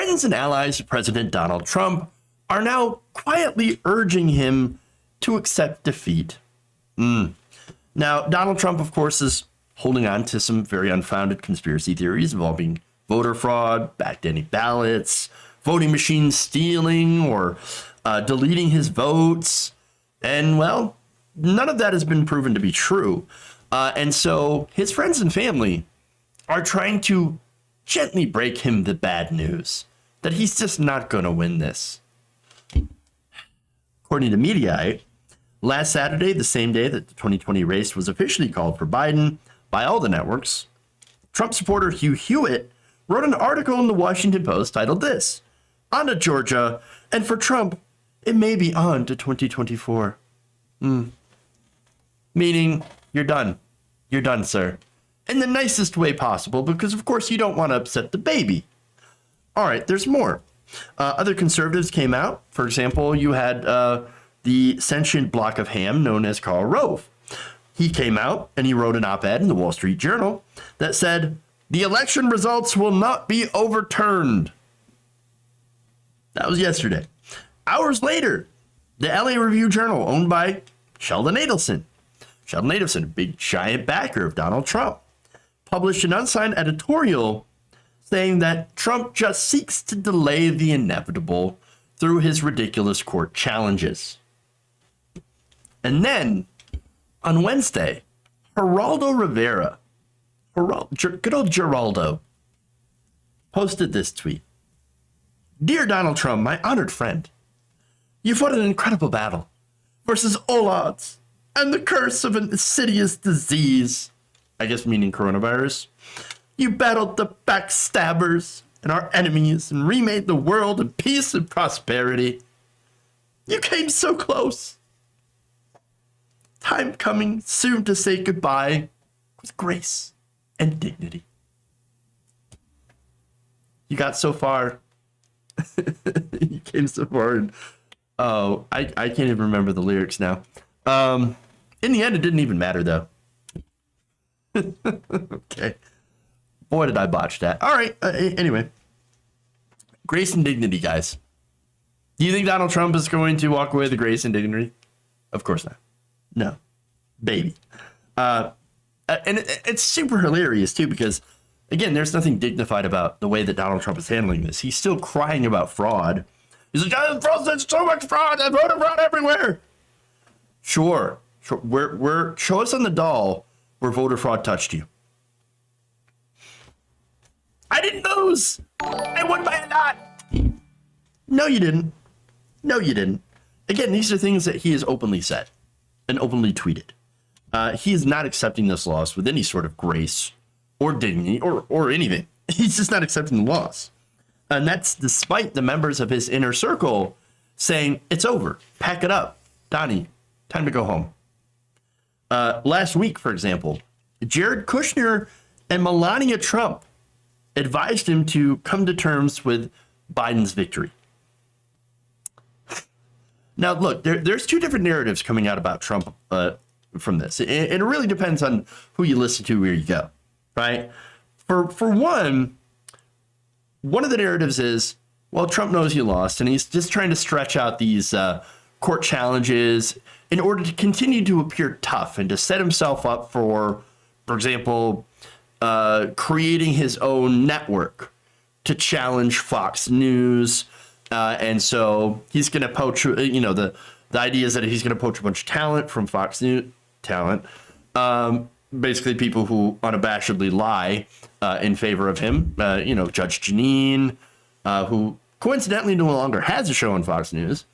friends and allies of President Donald Trump are now quietly urging him to accept defeat. Now, Donald Trump, of course, is holding on to some very unfounded conspiracy theories involving voter fraud, backdating ballots, voting machine stealing, or deleting his votes. And, well, none of that has been proven to be true. And so his friends and family are trying to gently break him the bad news that he's just not going to win this. According to Mediaite, last Saturday, the same day that the 2020 race was officially called for Biden by all the networks, Trump supporter Hugh Hewitt wrote an article in the Washington Post titled this, "On to Georgia, and for Trump, it may be on to 2024. Meaning, you're done. You're done, sir. In the nicest way possible, because of course you don't want to upset the baby. All right, there's more. Other conservatives came out. For example, you had the sentient block of ham known as Karl Rove. He came out and he wrote an op-ed in the Wall Street Journal that said, "The election results will not be overturned." That was yesterday. Hours later, the LA Review Journal, owned by Sheldon Adelson, a big giant backer of Donald Trump, published an unsigned editorial saying that Trump just seeks to delay the inevitable through his ridiculous court challenges. And then, on Wednesday, Geraldo Rivera, good old Geraldo, posted this tweet. "Dear Donald Trump, my honored friend, you fought an incredible battle versus all odds and the curse of an insidious disease," I guess meaning coronavirus. "You battled the backstabbers and our enemies and remade the world in peace and prosperity. You came so close. Time coming soon to say goodbye with grace and dignity. You got so far." You came so far. And, I can't even remember the lyrics now. In the end, it didn't even matter, though. Okay. Boy, did I botch that. All right. Anyway. Grace and dignity, guys. Do you think Donald Trump is going to walk away with grace and dignity? Of course not. No. Baby. And it's super hilarious, too, because, again, there's nothing dignified about the way that Donald Trump is handling this. He's still crying about fraud. He's like, "There's so much fraud. There's voter fraud everywhere." Sure. Show us on the doll where voter fraud touched you. "I didn't lose. I won by a lot." No, you didn't. No, you didn't. Again, these are things that he has openly said and openly tweeted. He is not accepting this loss with any sort of grace or dignity or anything. He's just not accepting the loss. And that's despite the members of his inner circle saying, "It's over. Pack it up. Donnie, time to go home." Last week, for example, Jared Kushner and Melania Trump advised him to come to terms with Biden's victory. Now, look, there's two different narratives coming out about Trump from this. And it really depends on who you listen to, where you go, right? For one of the narratives is, well, Trump knows he lost, and he's just trying to stretch out these court challenges in order to continue to appear tough and to set himself up for example, creating his own network to challenge Fox News. And so he's going to poach, the idea is that he's going to poach a bunch of talent from Fox News talent, basically people who unabashedly lie in favor of him. Judge Jeanine, who coincidentally no longer has a show on Fox News,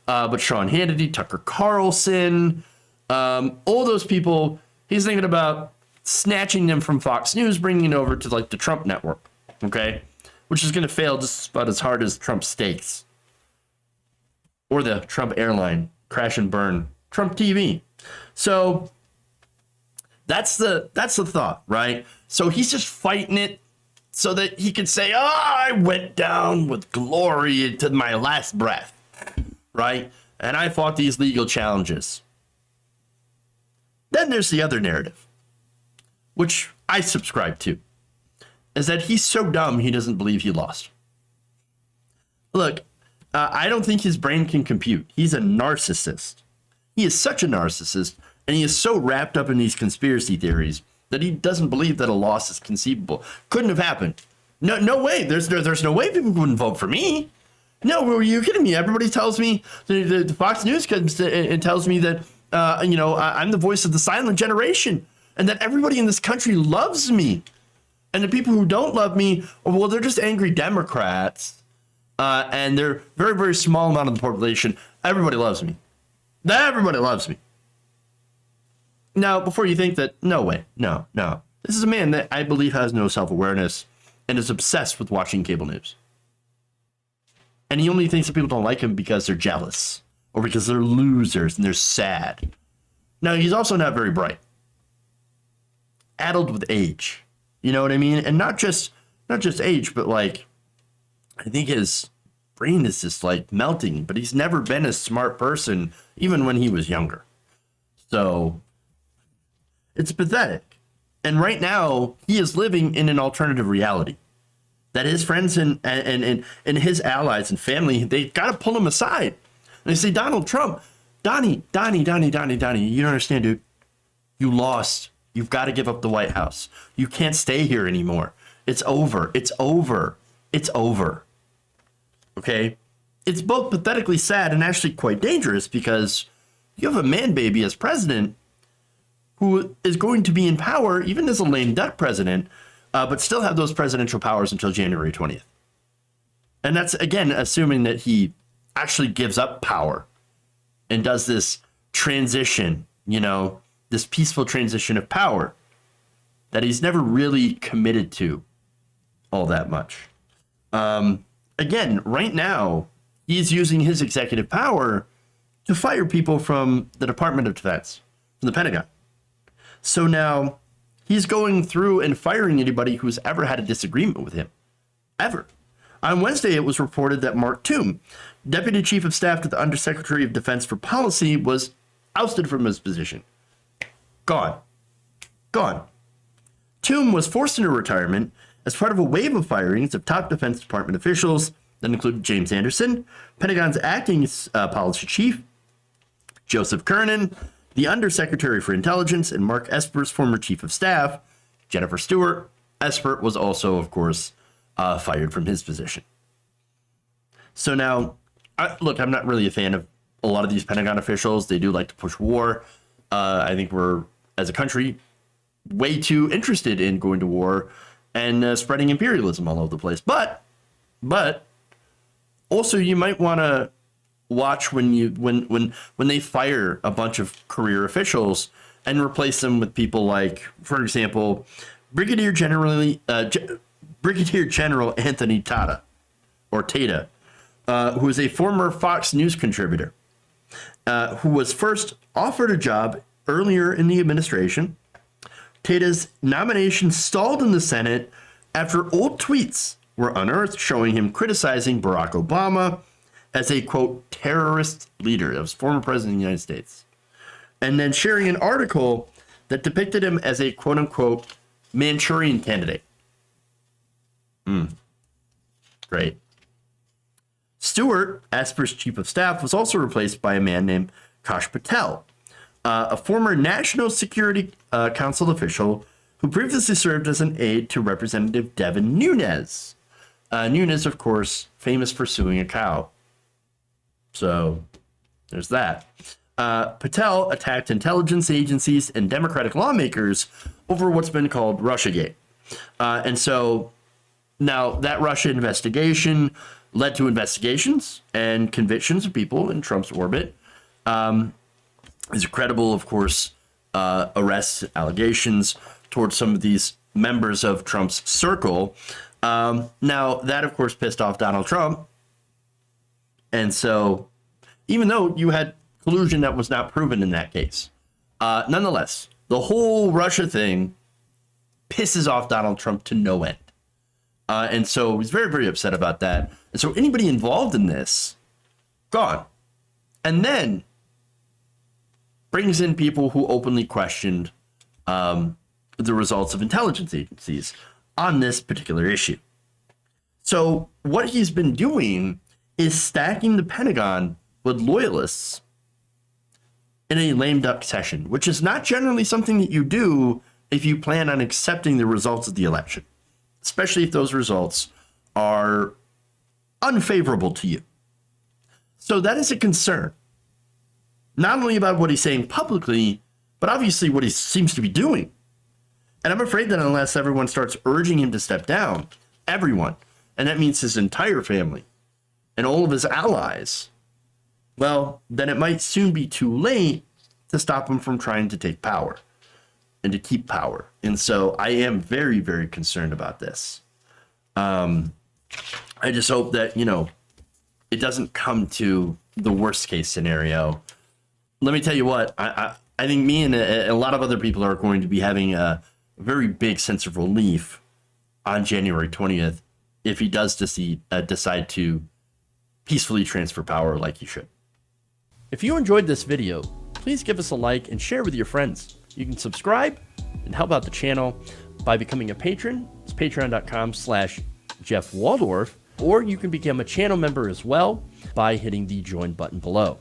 but Sean Hannity, Tucker Carlson, all those people, he's thinking about snatching them from Fox News, bringing it over to like the Trump network, okay? Which is going to fail just about as hard as Trump Steaks or the Trump airline, crash and burn, Trump TV. So that's the thought, right? So he's just fighting it so that he can say, "Oh, I went down with glory to my last breath," right? And I fought these legal challenges. Then there's the other narrative, which I subscribe to, is that he's so dumb he doesn't believe he lost. Look, I don't think his brain can compute. He's a narcissist. He is such a narcissist, and he is so wrapped up in these conspiracy theories that he doesn't believe that a loss is conceivable. Couldn't have happened. No way. There's no way people wouldn't vote for me. No, were you kidding me? Everybody tells me, the Fox News comes and tells me that, I'm the voice of the silent generation and that everybody in this country loves me. And the people who don't love me, well, they're just angry Democrats. And they're very, very small amount of the population. Everybody loves me. Everybody loves me. Now, before you think that, no way, no. This is a man that I believe has no self-awareness and is obsessed with watching cable news. And he only thinks that people don't like him because they're jealous or because they're losers and they're sad. Now, he's also not very bright. Addled with age. You know what I mean? And not just age, but like, I think his brain is just like melting, but he's never been a smart person, even when he was younger. So it's pathetic. And right now, he is living in an alternative reality that his friends and his allies and family, they got to pull him aside. And they say, Donald Trump, Donnie, you don't understand, dude. You lost. You've got to give up the White House. You can't stay here anymore. It's over. Okay? It's both pathetically sad and actually quite dangerous because you have a man baby as president who is going to be in power, even as a lame duck president, but still have those presidential powers until January 20th. And that's, again, assuming that he actually gives up power and does this transition, this peaceful transition of power that he's never really committed to all that much. Again, right now, he's using his executive power to fire people from the Department of Defense, from the Pentagon. So now he's going through and firing anybody who's ever had a disagreement with him, ever. On Wednesday, it was reported that Mark Toome, Deputy Chief of Staff to the Undersecretary of Defense for Policy, was ousted from his position. Gone. Toome was forced into retirement as part of a wave of firings of top Defense Department officials that included James Anderson, Pentagon's acting policy chief, Joseph Kernan, the Undersecretary for Intelligence, and Mark Esper's former chief of staff, Jennifer Stewart. Esper was also, of course, fired from his position. So now, I'm not really a fan of a lot of these Pentagon officials. They do like to push war. I think we're, as a country, way too interested in going to war and spreading imperialism all over the place. But also you might want to watch when they fire a bunch of career officials and replace them with people like, for example, Brigadier General Anthony Tata, who is a former Fox News contributor, who was first offered a job earlier in the administration. Tata's nomination stalled in the Senate after old tweets were unearthed showing him criticizing Barack Obama as a, quote, terrorist leader. That was former president of the United States. And then sharing an article that depicted him as a, quote unquote, Manchurian candidate. Great. Stewart, Esper's chief of staff, was also replaced by a man named Kash Patel, a former National Security Council official who previously served as an aide to Representative Devin Nunes. Nunes, of course, famous for suing a cow. So there's that. Patel attacked intelligence agencies and Democratic lawmakers over what's been called Russiagate. And so now that Russia investigation led to investigations and convictions of people in Trump's orbit. There's credible, of course, arrests, allegations towards some of these members of Trump's circle. Now, that, of course, pissed off Donald Trump. And so, even though you had collusion that was not proven in that case, nonetheless, the whole Russia thing pisses off Donald Trump to no end. And so he's very, very upset about that. And so anybody involved in this, gone. And then brings in people who openly questioned the results of intelligence agencies on this particular issue. So what he's been doing is stacking the Pentagon with loyalists in a lame duck session, which is not generally something that you do if you plan on accepting the results of the election, especially if those results are unfavorable to you. So that is a concern, not only about what he's saying publicly, but obviously what he seems to be doing. And I'm afraid that unless everyone starts urging him to step down, everyone, and that means his entire family and all of his allies, well, then it might soon be too late to stop him from trying to take power and to keep power. And so I am very, very concerned about this. I just hope that, it doesn't come to the worst case scenario. Let me tell you what, I think me and a lot of other people are going to be having a very big sense of relief on January 20th if he does decide to peacefully transfer power like he should. If you enjoyed this video, please give us a like and share with your friends. You can subscribe and help out the channel by becoming a patron. It's patreon.com/Jeff Waldorf, or you can become a channel member as well by hitting the join button below.